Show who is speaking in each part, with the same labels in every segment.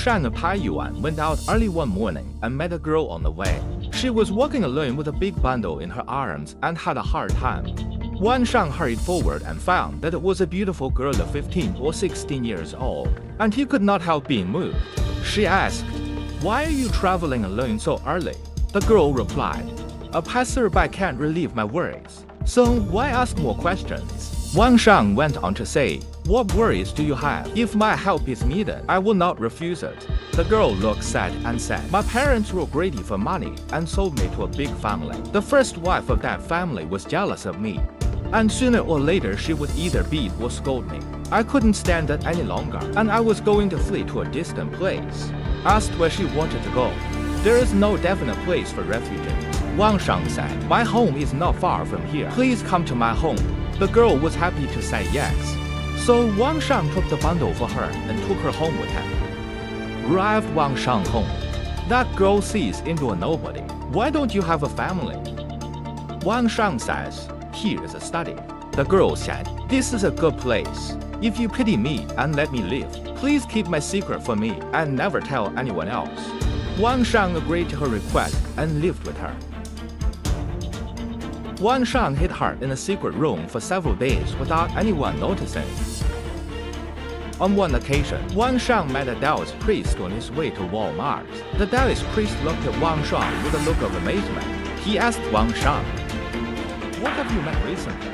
Speaker 1: Shan of Taiyuan went out early one morning and met a girl on the way. She was walking alone with a big bundle in her arms and had a hard time. Wang Shan hurried forward and found that it was a beautiful girl of 15 or 16 years old, and he could not help being moved. She asked, "Why are you traveling alone so early?" The girl replied, "A passerby can't relieve my worries, so why ask more questions?" Wang Shan went on to say, "What worries do you have? If my help is needed, I will not refuse it." The girl looked sad and said, "My parents were greedy for money and sold me to a big family. The first wife of that family was jealous of me, and sooner or later she would either beat or scold me. I couldn't stand it any longer, and I was going to flee to a distant place." Asked where she wanted to go. "There is no definite place for refugees," Wang Shan said. "My home is not far from here. Please come to my home." The girl was happy to say yes. So Wang Shan took the bundle for her and took her home with him. Arrived Wang Shan home. That girl sees into a nobody. "Why don't you have a family?" Wang Shan says, "Here is a study." The girl said, "This is a good place. If you pity me and let me live, please keep my secret for me and never tell anyone else." Wang Shan agreed to her request and lived with her. Wang Shan hid her in a secret room for several days without anyone noticing. On one occasion, Wang Shan met a Taoist priest on his way to Walmart. The Taoist priest looked at Wang Shan with a look of amazement. He asked Wang Shan, "What have you met recently?"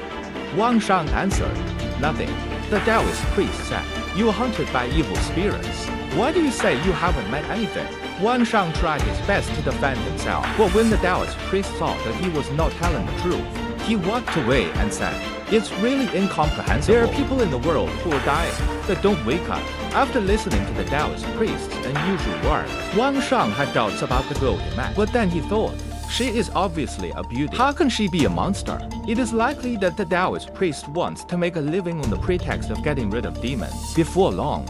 Speaker 1: Wang Shan answered, "Nothing." The Taoist priest said, "You are hunted by evil spirits. Why do you say you haven't met anything?" Wang Shan tried his best to defend himself, but when the Taoist priest saw that he was not telling the truth, he walked away and said, "It's really incomprehensible. There are people in the world who are dying that don't wake up." After listening to the Taoist priest's unusual words, Wang Shan had doubts about the girl he met, but then he thought, "She is obviously a beauty. How can she be a monster?" It is likely that the Taoist priest wants to make a living on the pretext of getting rid of demons. Before long,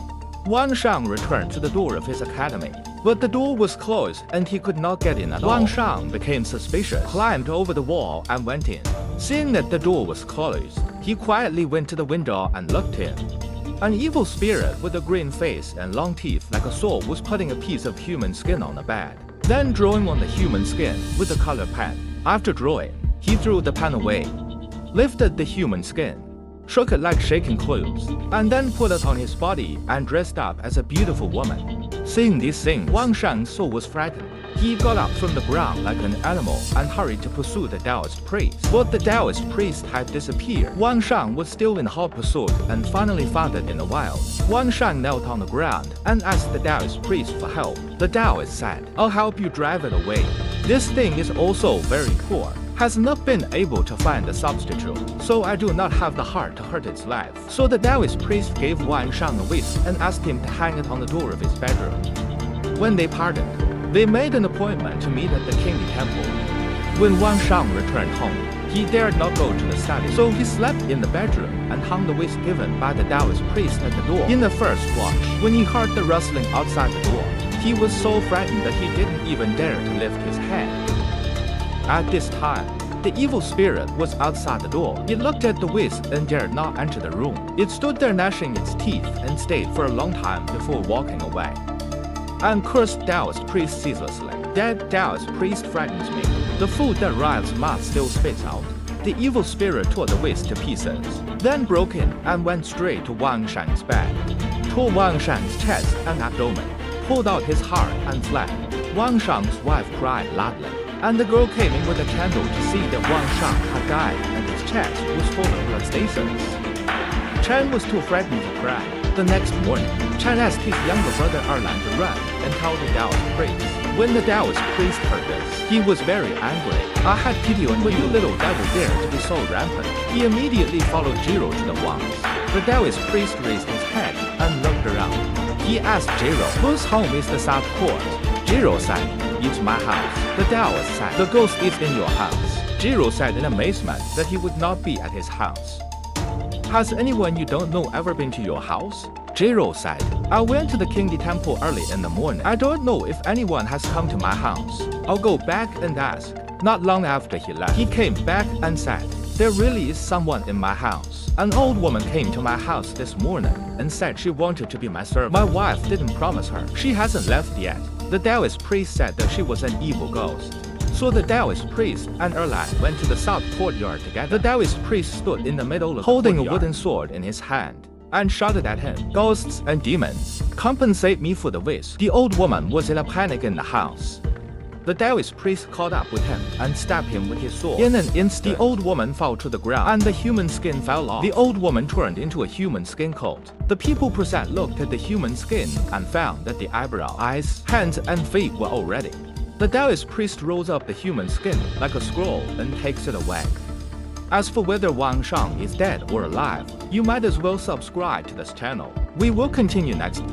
Speaker 1: Wang Shan returned to the door of his academy, but the door was closed and he could not get in at all. Wang Shan became suspicious, climbed over the wall and went in. Seeing that the door was closed, he quietly went to the window and looked in. An evil spirit with a green face and long teeth like a saw was putting a piece of human skin on the bed, then drawing on the human skin with a color pen. After drawing, he threw the pen away, lifted the human skin, shook it like shaking clothes, and then put it on his body and dressed up as a beautiful woman. Seeing these things, Wang Shan's soul was frightened. He got up from the ground like an animal and hurried to pursue the Taoist priest. But the Taoist priest had disappeared. Wang Shan was still in hot pursuit and finally found it in the wild. Wang Shan knelt on the ground and asked the Taoist priest for help. The Taoist said, "I'll help you drive it away. This thing is also very poor, has not been able to find a substitute, so I do not have the heart to hurt its life." So the Taoist priest gave Wang Shan a whisk and asked him to hang it on the door of his bedroom. When they parted, they made an appointment to meet at the Qingdi Temple. When Wang Shan returned home, he dared not go to the study, so he slept in the bedroom and hung the whisk given by the Taoist priest at the door. In the first watch, when he heard the rustling outside the door, he was so frightened that he didn't even dare to lift his head. At this time, the evil spirit was outside the door. It looked at the whisk and dared not enter the room. It stood there gnashing its teeth and stayed for a long time before walking away, and cursed Taoist priest ceaselessly. "That Taoist priest frightens me. The food that Rile's mouth still spits out." The evil spirit tore the whisk to pieces, then broke in and went straight to Wang Shan's bed, tore Wang Shan's chest and abdomen, pulled out his heart and fled. Wang Shan's wife cried loudly, and the girl came in with a candle to see that Wang Shan had died and his chest was full of blood stains. Chen was too frightened to cry. The next morning, Chen asked his younger brother Erlan to run and tell the Taoist priest. When the Taoist priest heard this, he was very angry. "I had pity on you, little devil, dare to be so rampant." He immediately followed Jiro to the wands. The Taoist priest raised his head and looked around. He asked Jiro, "Whose home is the South Court?" Jiro said, "It's my house." The Taoist said, "The ghost is in your house." Jiro said in amazement that he would not be at his house. "Has anyone you don't know ever been to your house?" Jiro said, "I went to the Qingdi Temple early in the morning. I don't know if anyone has come to my house. I'll go back and ask." Not long after he left, he came back and said, There really is someone in my house. An old woman came to my house this morning and said she wanted to be my servant. My wife didn't promise her. She hasn't left yet. The Taoist priest said that she was an evil ghost. So the Taoist priest and Erlan went to the south courtyard together. The Taoist priest stood in the middle of holding a wooden sword in his hand and shouted at him, "Ghosts and demons, compensate me for the wish." The old woman was in a panic in the house. The Taoist priest caught up with him and stabbed him with his sword. In an instant, the old woman fell to the ground and the human skin fell off. The old woman turned into a human skin coat. The people present looked at the human skin and found that the eyebrow, eyes, hands, and feet were all ready. The Taoist priest rolls up the human skin like a scroll and takes it away. As for whether Wang Shang is dead or alive, you might as well subscribe to this channel. We will continue next.